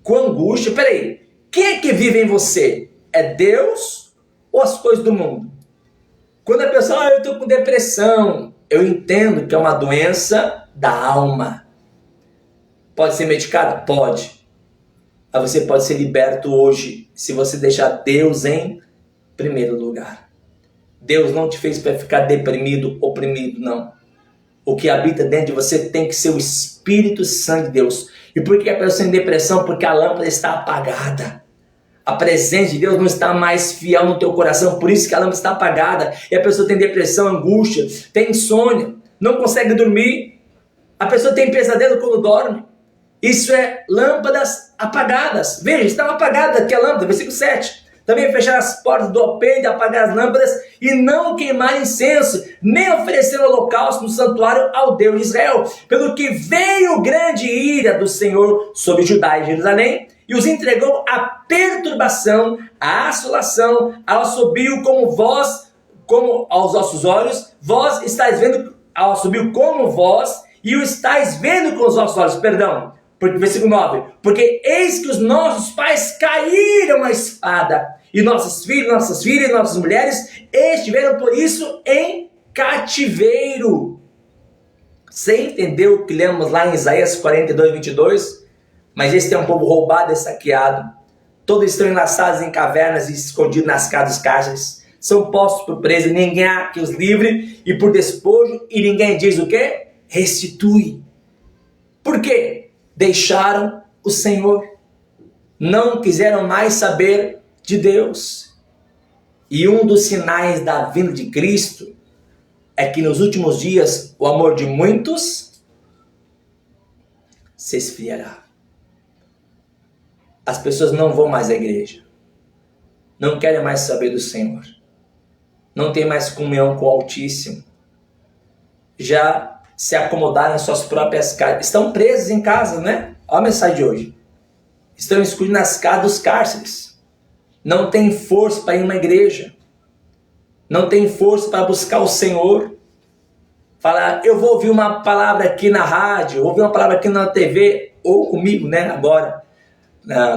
com angústia. Peraí, quem é que vive em você? É Deus ou as coisas do mundo? Quando a pessoa, eu estou com depressão, eu entendo que é uma doença da alma. Pode ser medicada? Pode. Mas você pode ser liberto hoje, se você deixar Deus em primeiro lugar. Deus não te fez para ficar deprimido, oprimido, não. O que habita dentro de você tem que ser o Espírito Santo de Deus. E por que a pessoa tem depressão? Porque a lâmpada está apagada. A presença de Deus não está mais fiel no teu coração, por isso que a lâmpada está apagada. E a pessoa tem depressão, angústia, tem insônia, não consegue dormir. A pessoa tem pesadelo quando dorme. Isso é lâmpadas apagadas. Veja, estava apagada aqui a lâmpada, versículo 7. Também fechar as portas do alpendre, apagar as lâmpadas e não queimar incenso, nem oferecer holocausto no santuário ao Deus de Israel. Pelo que veio grande ira do Senhor sobre Judá e Jerusalém e os entregou à perturbação, à assolação, ao assobio como vós, como aos vossos olhos, vós estáis vendo, ao assobio como vós, e o estáis vendo com os vossos olhos, perdão. Porque, versículo 9, porque eis que os nossos pais caíram à espada, e nossos filhos e nossas mulheres estiveram por isso em cativeiro. Você entendeu o que lemos lá em Isaías 42, 22? Mas este é um povo roubado e saqueado. Todos estão enlaçados em cavernas e escondidos nas casas dos cárceres. São postos por preso e ninguém há que os livre, e por despojo, e ninguém diz o quê? Restitui. Por quê? Deixaram o Senhor. Não quiseram mais saber de Deus. E um dos sinais da vinda de Cristo é que nos últimos dias o amor de muitos se esfriará. As pessoas não vão mais à igreja. Não querem mais saber do Senhor. Não tem mais comunhão com o Altíssimo. Já se acomodaram em suas próprias casas. Estão presos em casa, né? Olha a mensagem de hoje. Estão escondidos nas casas dos cárceres. Não tem força para ir a uma igreja. Não tem força para buscar o Senhor. Falar, eu vou ouvir uma palavra aqui na rádio, vou ouvir uma palavra aqui na TV, ou comigo, né, agora,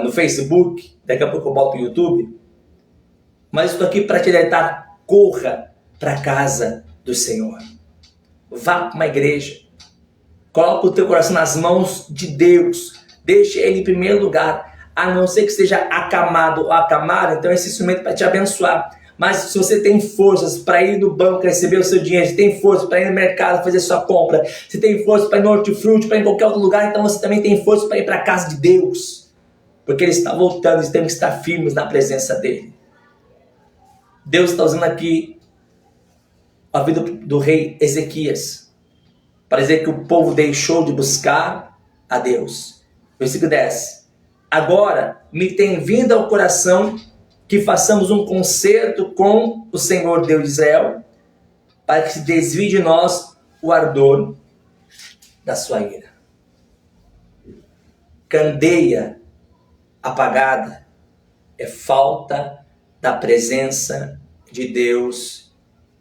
no Facebook, daqui a pouco eu boto no YouTube. Mas estou aqui para te alertar, corra para a casa do Senhor. Vá para uma igreja. Coloca o teu coração nas mãos de Deus. Deixe Ele em primeiro lugar. A não ser que esteja acamado ou acamado, então esse instrumento para te abençoar. Mas se você tem forças para ir no banco receber o seu dinheiro, se tem força para ir no mercado fazer sua compra, se tem força para ir no hortifruti, para ir em qualquer outro lugar, então você também tem força para ir para a casa de Deus. Porque Ele está voltando e temos que estar firmes na presença dEle. Deus está usando aqui a vida do rei Ezequias para dizer que o povo deixou de buscar a Deus. Versículo 10. Agora me tem vindo ao coração que façamos um concerto com o Senhor Deus de Israel, para que se desvie de nós o ardor da sua ira. Candeia apagada é falta da presença de Deus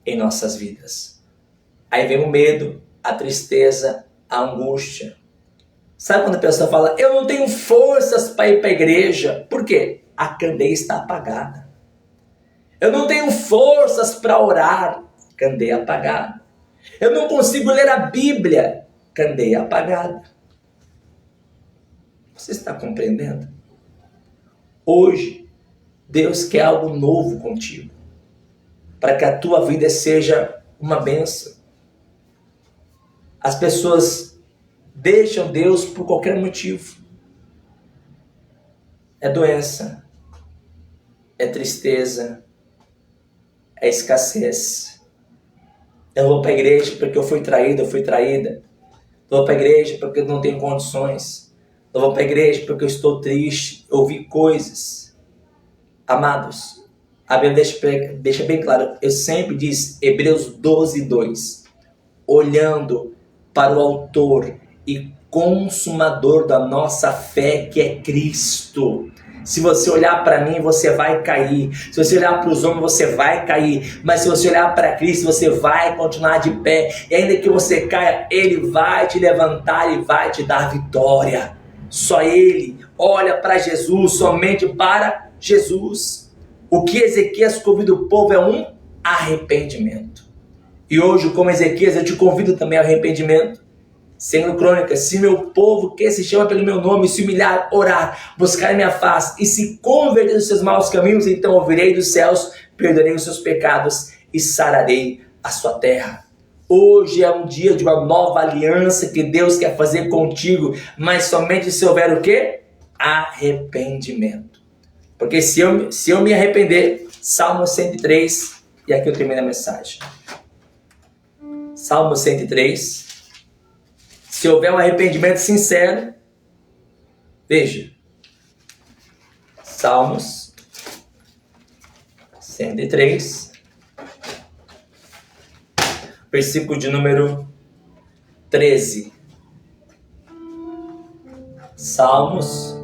em nossas vidas. Aí vem o medo, a tristeza, a angústia. Sabe quando a pessoa fala, eu não tenho forças para ir para a igreja? Por quê? A candeia está apagada. Eu não tenho forças para orar. Candeia apagada. Eu não consigo ler a Bíblia. Candeia apagada. Você está compreendendo? Hoje, Deus quer algo novo contigo. Para que a tua vida seja uma bênção. As pessoas deixam Deus por qualquer motivo. é doença, é tristeza, é escassez. Eu vou para a igreja porque eu fui traído, eu fui traída. Eu vou para a igreja porque eu não tenho condições. Eu vou para a igreja porque eu estou triste, eu ouvi coisas. Amados, a Bíblia deixa bem claro, eu sempre diz, Hebreus 12:2, olhando para o autor e consumador da nossa fé, que é Cristo. Se você olhar para mim, você vai cair. Se você olhar para os homens, você vai cair. Mas se você olhar para Cristo, você vai continuar de pé. E ainda que você caia, Ele vai te levantar e vai te dar vitória. Só Ele. Olha para Jesus, somente para Jesus. O que Ezequias convida o povo é um arrependimento. E hoje, como Ezequias, eu te convido também ao arrependimento. Segundo Crônicas, se meu povo que se chama pelo meu nome se humilhar, orar, buscar minha face e se converter dos seus maus caminhos, então ouvirei dos céus, perdoarei os seus pecados e sararei a sua terra. Hoje é um dia de uma nova aliança que Deus quer fazer contigo, mas somente se houver o quê? Arrependimento. Porque se eu me arrepender, Salmo 103, e aqui eu termino a mensagem. Salmo 103. Se houver um arrependimento sincero, veja, Salmos 103, versículo de número 13. Salmos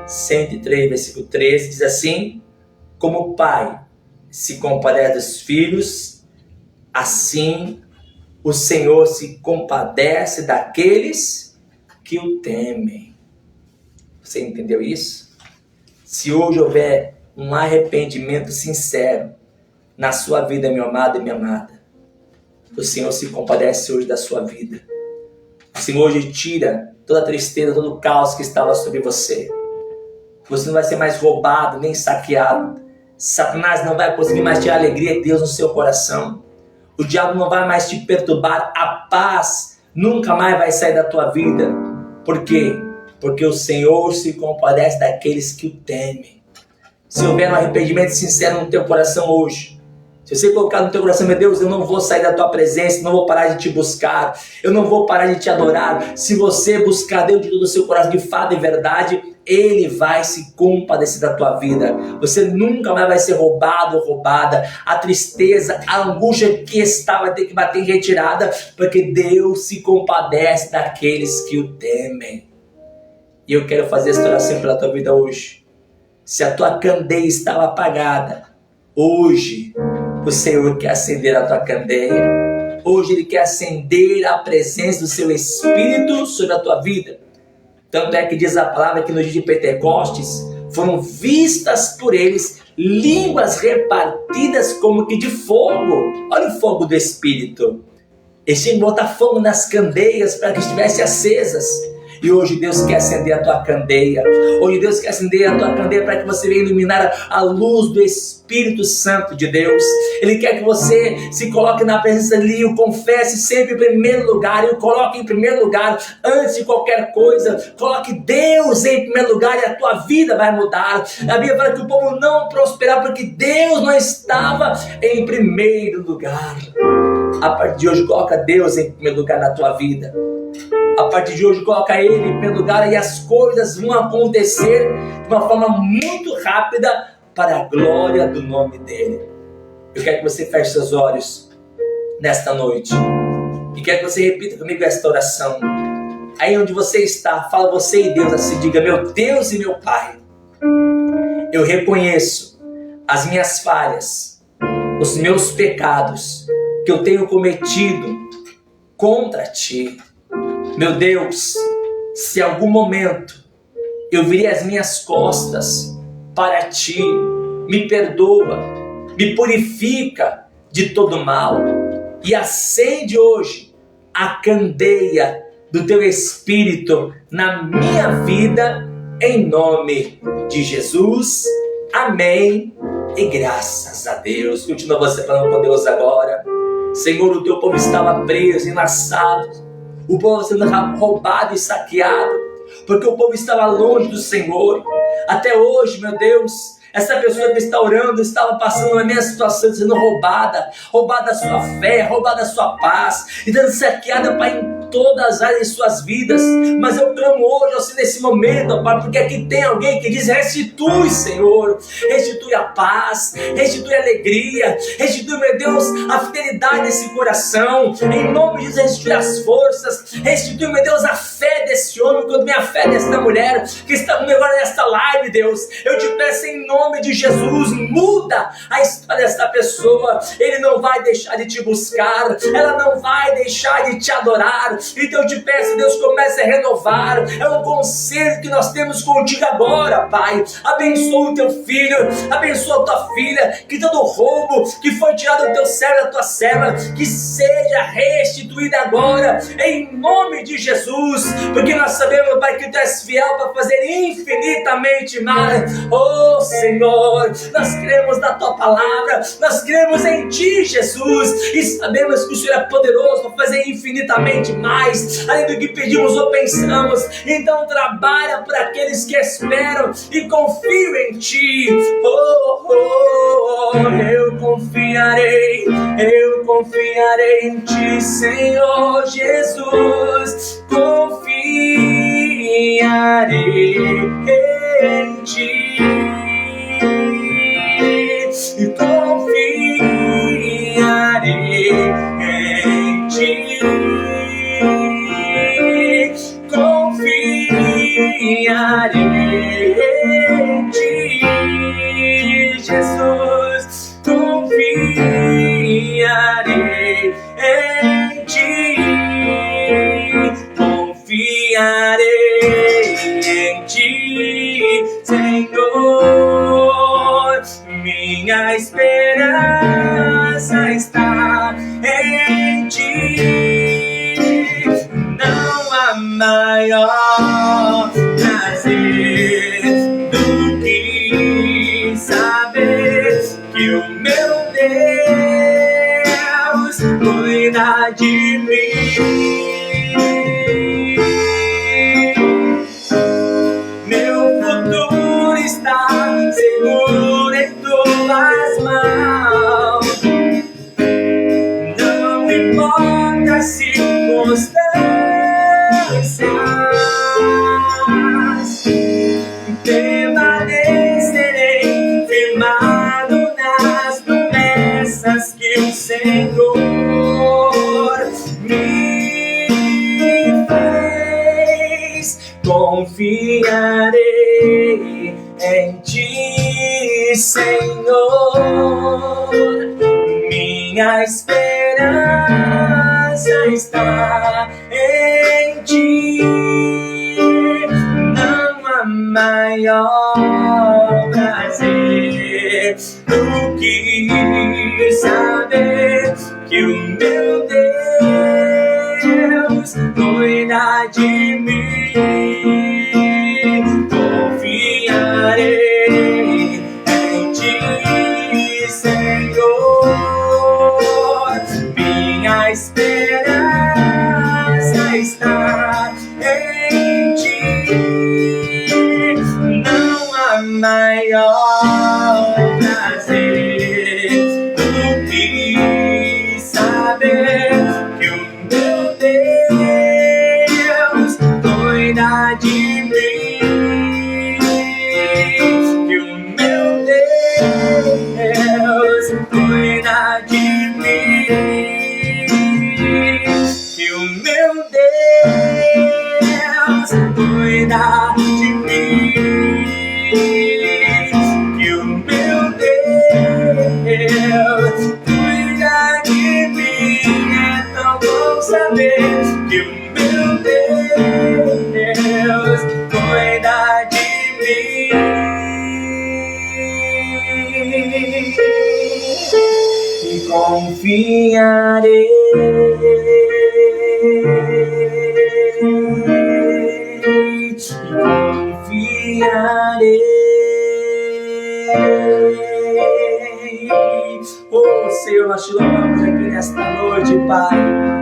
103, versículo 13, diz assim: como o pai se compadece dos filhos, assim o Senhor se compadece daqueles que o temem. Você entendeu isso? Se hoje houver um arrependimento sincero na sua vida, meu amado e minha amada, o Senhor se compadece hoje da sua vida. O Senhor hoje tira toda a tristeza, todo o caos que estava sobre você. Você não vai ser mais roubado, nem saqueado. Satanás não vai conseguir mais tirar a alegria de Deus no seu coração. O diabo não vai mais te perturbar, a paz nunca mais vai sair da tua vida. Por quê? Porque o Senhor se compadece daqueles que o temem. Se houver um arrependimento sincero no teu coração hoje, se você colocar no teu coração, meu Deus, eu não vou sair da tua presença, não vou parar de te buscar, eu não vou parar de te adorar. Se você buscar Deus de todo o seu coração, de fato e verdade, Ele vai se compadecer da tua vida. Você nunca mais vai ser roubado ou roubada. A tristeza, a angústia que está vai ter que bater em retirada, porque Deus se compadece daqueles que o temem. E eu quero fazer essa oração pela tua vida hoje. Se a tua candeia estava apagada, hoje o Senhor quer acender a tua candeia. Hoje Ele quer acender a presença do seu Espírito sobre a tua vida. Tanto é que diz a palavra que no dia de Pentecostes foram vistas por eles línguas repartidas como que de fogo. Olha o fogo do Espírito. Eles tinham que botar fogo nas candeias para que estivessem acesas. E hoje Deus quer acender a tua candeia. Hoje Deus quer acender a tua candeia para que você venha iluminar a luz do Espírito Santo de Deus. Ele quer que você se coloque na presença dele e o confesse sempre em primeiro lugar. E o coloque em primeiro lugar antes de qualquer coisa. Coloque Deus em primeiro lugar e a tua vida vai mudar. A Bíblia fala que o povo não prosperava porque Deus não estava em primeiro lugar. A partir de hoje, coloca Deus em primeiro lugar na tua vida. A partir de hoje, coloca Ele em primeiro lugar e as coisas vão acontecer de uma forma muito rápida para a glória do nome dEle. Eu quero que você feche seus olhos nesta noite e quero que você repita comigo esta oração. Aí onde você está, fala você e Deus assim, diga: meu Deus e meu Pai, eu reconheço as minhas falhas, os meus pecados que eu tenho cometido contra Ti. Meu Deus, se em algum momento eu virei as minhas costas para Ti, me perdoa, me purifica de todo mal e acende hoje a candeia do Teu Espírito na minha vida, em nome de Jesus. Amém e graças a Deus. Continua você falando com Deus agora. Senhor, o Teu povo estava preso, enlaçado. O povo sendo roubado e saqueado, porque o povo estava longe do Senhor. Até hoje, meu Deus, essa pessoa que está orando estava passando na minha situação, sendo roubada a sua fé, roubada a sua paz, e sendo saqueada, Pai, em todas as áreas de suas vidas. Mas eu clamo hoje, assim, nesse momento, Pai, porque aqui tem alguém que diz: restitui, Senhor, restitui a paz, restitui a alegria, restitui, meu Deus, a fidelidade desse coração, em nome de Jesus, restitui as forças, restitui, meu Deus, a fé desse homem, quando minha fé dessa mulher, que está comigo agora nesta live, Deus. Eu te peço em nome de Jesus, muda a história dessa pessoa. Ele não vai deixar de te buscar, ela não vai deixar de te adorar. Então eu te peço, Deus, comece a renovar. É um conselho que nós temos contigo agora, Pai. Abençoa o teu filho, abençoa a tua filha, que todo roubo que foi tirado do teu servo, da tua serva, que seja restituído agora, em nome de Jesus, porque nós sabemos, Pai, que tu és fiel para fazer infinitamente mais. Oh Senhor, nós cremos na tua palavra, nós cremos em ti, Jesus, e sabemos que o Senhor é poderoso para fazer infinitamente mais, além do que pedimos ou pensamos. Então trabalha para aqueles que esperam e confiam em ti. Eu confiarei em ti, Senhor Jesus, confiarei em ti, e confiarei em ti, confiarei em ti, Jesus, confiarei em ti, confiarei em ti, Senhor. Minha esperança está em ti. Não há maior prazer do que saber que o meu Deus cuida de mim. Meu futuro está seguro em tuas mãos. Não importa as circunstâncias, permanecerei firmado nas promessas que o Senhor me fez. Confiarei em ti, Senhor. Minha esperança está em ti. Não há maior prazer do que saber que o meu Deus cuida de mim. Confiarei em ti, Senhor. Minha esperança está em ti. Não há maior prazer do que saber que o meu Deus cuida de mim. Que o meu Deus cuida de mim. Que o meu Deus cuida de mim. Que o meu Deus cuida de mim. É tão bom saber que o meu Deus cuida de mim. E confiarei, oh Senhor, nós te louvamos aqui nesta noite, Pai,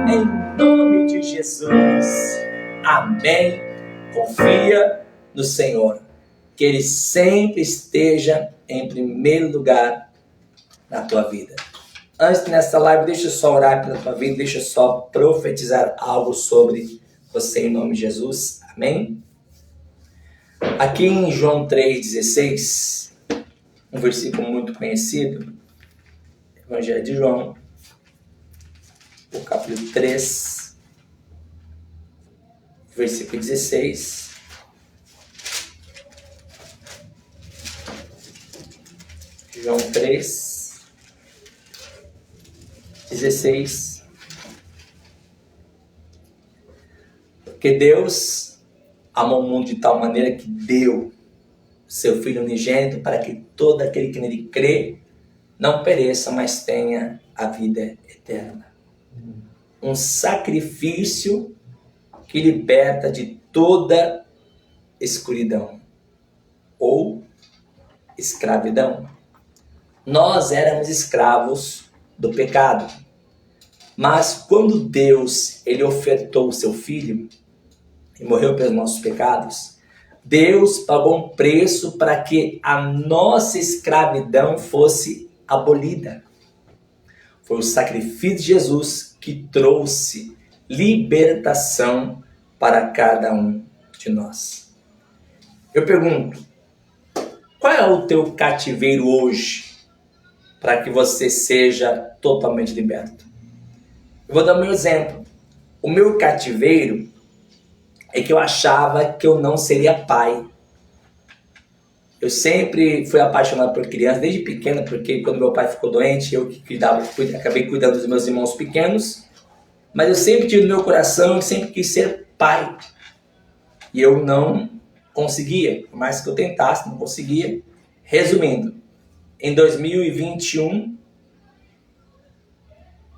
em nome de Jesus. Amém Confia no Senhor, que Ele sempre esteja em primeiro lugar na tua vida. Antes nessa live, deixa eu só orar pela tua vida, deixa eu só profetizar algo sobre você em nome de Jesus. Amém? Aqui em João 3,16, um versículo muito conhecido, Evangelho de João, o capítulo 3, versículo 16. João 3, 16. Porque Deus amou o mundo de tal maneira que deu seu Filho unigênito para que todo aquele que nele crê não pereça, mas tenha a vida eterna. Um sacrifício que liberta de toda escuridão ou escravidão. Nós éramos escravos do pecado, mas quando Deus ele ofertou o seu Filho e morreu pelos nossos pecados, Deus pagou um preço para que a nossa escravidão fosse abolida. Foi o sacrifício de Jesus que trouxe libertação para cada um de nós. Eu pergunto, qual é o teu cativeiro hoje para que você seja totalmente liberto? Eu vou dar o meu exemplo. O meu cativeiro é que eu achava que eu não seria pai. Eu sempre fui apaixonado por criança, desde pequeno, porque quando meu pai ficou doente, eu que acabei cuidando dos meus irmãos pequenos, mas eu sempre tive no meu coração e sempre quis ser pai. E eu não conseguia, por mais que eu tentasse, não conseguia. Resumindo, em 2021,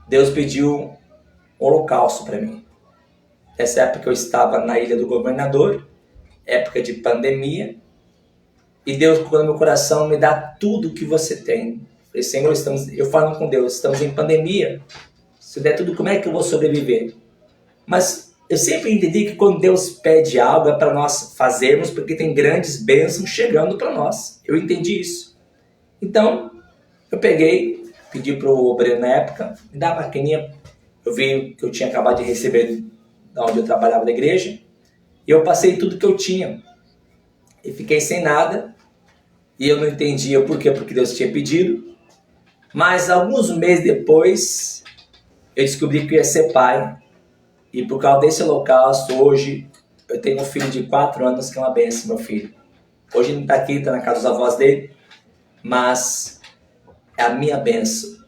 Deus pediu um holocausto para mim. Nessa época eu estava na Ilha do Governador, época de pandemia, e Deus colocou no meu coração, me dá tudo o que você tem. Eu falei, Senhor, eu falo com Deus, estamos em pandemia, se der tudo, como é que eu vou sobreviver? Mas eu sempre entendi que quando Deus pede algo é para nós fazermos, porque tem grandes bênçãos chegando para nós. Eu entendi isso. Então, eu peguei, pedi para o obreiro na época, me dá a maquininha. Eu vi que eu tinha acabado de receber da onde eu trabalhava na igreja, e eu passei tudo que eu tinha. E fiquei sem nada, e eu não entendia o porquê, porque Deus tinha pedido. Mas alguns meses depois, eu descobri que eu ia ser pai. E por causa desse holocausto, hoje, eu tenho um filho de 4 anos, que é uma bênção, meu filho. Hoje ele não está aqui, está na casa dos avós dele, mas é a minha bênção.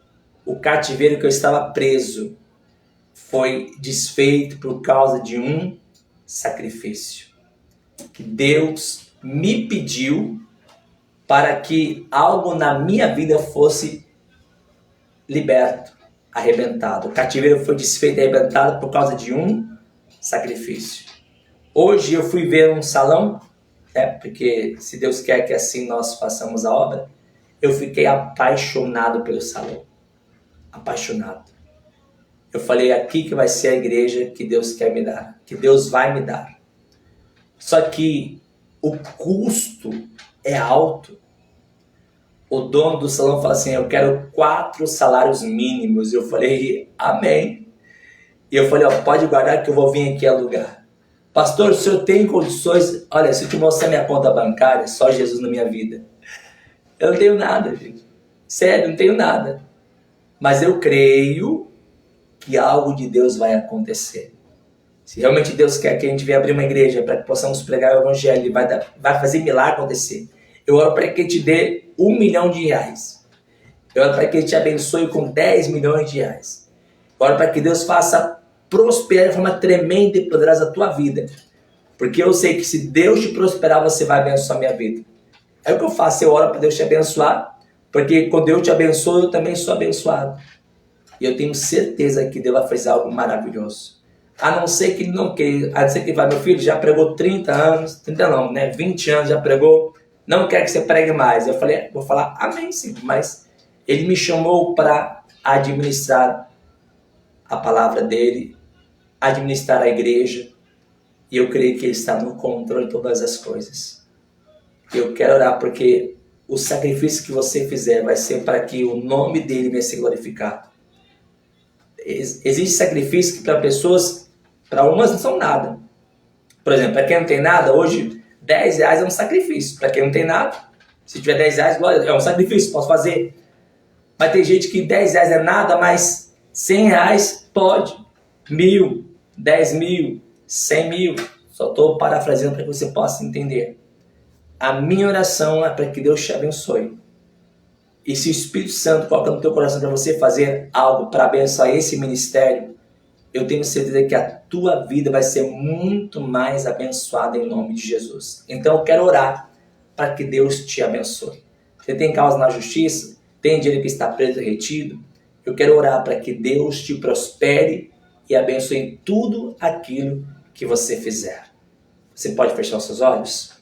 O cativeiro que eu estava preso foi desfeito por causa de um sacrifício que Deus me pediu para que algo na minha vida fosse liberto, arrebentado. O cativeiro foi desfeito e arrebentado por causa de um sacrifício. Hoje eu fui ver um salão, porque se Deus quer que assim nós façamos a obra, eu fiquei apaixonado pelo salão. Apaixonado. Eu falei, aqui que vai ser a igreja que Deus quer me dar, que Deus vai me dar. Só que o custo é alto. O dono do salão fala assim, eu quero 4 salários mínimos. Eu falei, amém. E eu falei, pode guardar que eu vou vir aqui alugar. Pastor, o senhor tem condições? Olha, se eu te mostrar minha conta bancária, só Jesus na minha vida. Eu não tenho nada, gente. Sério, não tenho nada. Mas eu creio que algo de Deus vai acontecer. Se realmente Deus quer que a gente venha abrir uma igreja para que possamos pregar o evangelho, vai fazer milagre acontecer. Eu oro para que Ele te dê R$1 milhão. Eu oro para que Ele te abençoe com 10 milhões de reais. Eu oro para que Deus faça prosperar de forma tremenda e poderosa a tua vida. Porque eu sei que se Deus te prosperar, você vai abençoar a minha vida. É o que eu faço, eu oro para Deus te abençoar, porque quando eu te abençoo, eu também sou abençoado. E eu tenho certeza que Deus vai fazer algo maravilhoso. A não ser que ele não queira, a não ser que vai, meu filho já pregou 30 anos, 30 não, né? 20 anos já pregou, não quer que você pregue mais. Eu falei, vou falar amém sim, mas ele me chamou para administrar a palavra dele, administrar a igreja, E eu creio que Ele está no controle de todas as coisas. Eu quero orar porque o sacrifício que você fizer vai ser para que o nome dEle venha ser glorificado. Existe sacrifício que para pessoas, para umas não são nada. Por exemplo, para quem não tem nada, hoje R$10 é um sacrifício. Para quem não tem nada, se tiver R$10, é um sacrifício, posso fazer. Mas tem gente que R$10 é nada, mas R$100 pode. 1.000, 10.000, 100.000. Só estou parafraseando para que você possa entender. A minha oração é para que Deus te abençoe. E se o Espírito Santo coloca no teu coração para você fazer algo para abençoar esse ministério, eu tenho certeza que a tua vida vai ser muito mais abençoada em nome de Jesus. Então eu quero orar para que Deus te abençoe. Você tem causa na justiça? Tem dinheiro que está preso e retido? Eu quero orar para que Deus te prospere e abençoe em tudo aquilo que você fizer. Você pode fechar os seus olhos?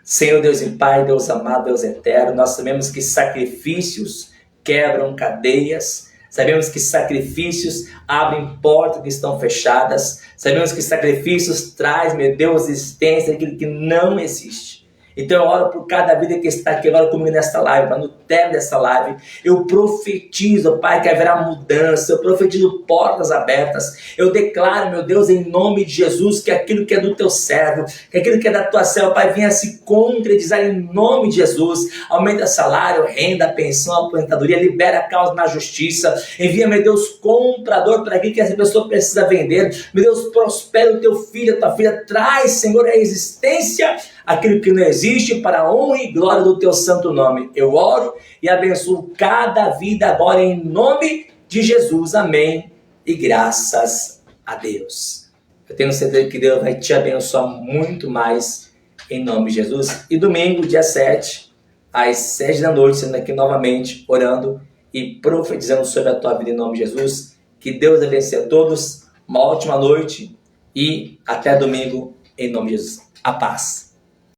Senhor Deus e Pai, Deus amado, Deus eterno, nós sabemos que sacrifícios quebram cadeias, sabemos que sacrifícios abrem portas que estão fechadas, sabemos que sacrifícios traz, meu Deus, existência daquilo que não existe. Então eu oro por cada vida que está aqui agora comigo nesta live, para no término dessa live, eu profetizo, Pai, que haverá mudança, eu profetizo portas abertas, eu declaro, meu Deus, em nome de Jesus, que aquilo que é do teu servo, que aquilo que é da tua serva, Pai, venha se concretizar em nome de Jesus, aumenta salário, renda, pensão, aposentadoria, libera a causa na justiça, envia, meu Deus, comprador para aquilo que essa pessoa precisa vender, meu Deus, prospera o teu filho, a tua filha, traz, Senhor, a existência, aquilo que não existe, para a honra e glória do teu santo nome. Eu oro e abençoo cada vida agora em nome de Jesus. Amém. E graças a Deus. Eu tenho certeza que Deus vai te abençoar muito mais em nome de Jesus. E domingo, dia 7, às 7 da noite, sendo aqui novamente, orando e profetizando sobre a tua vida em nome de Jesus. Que Deus abençoe a todos. Uma ótima noite e até domingo em nome de Jesus. A paz.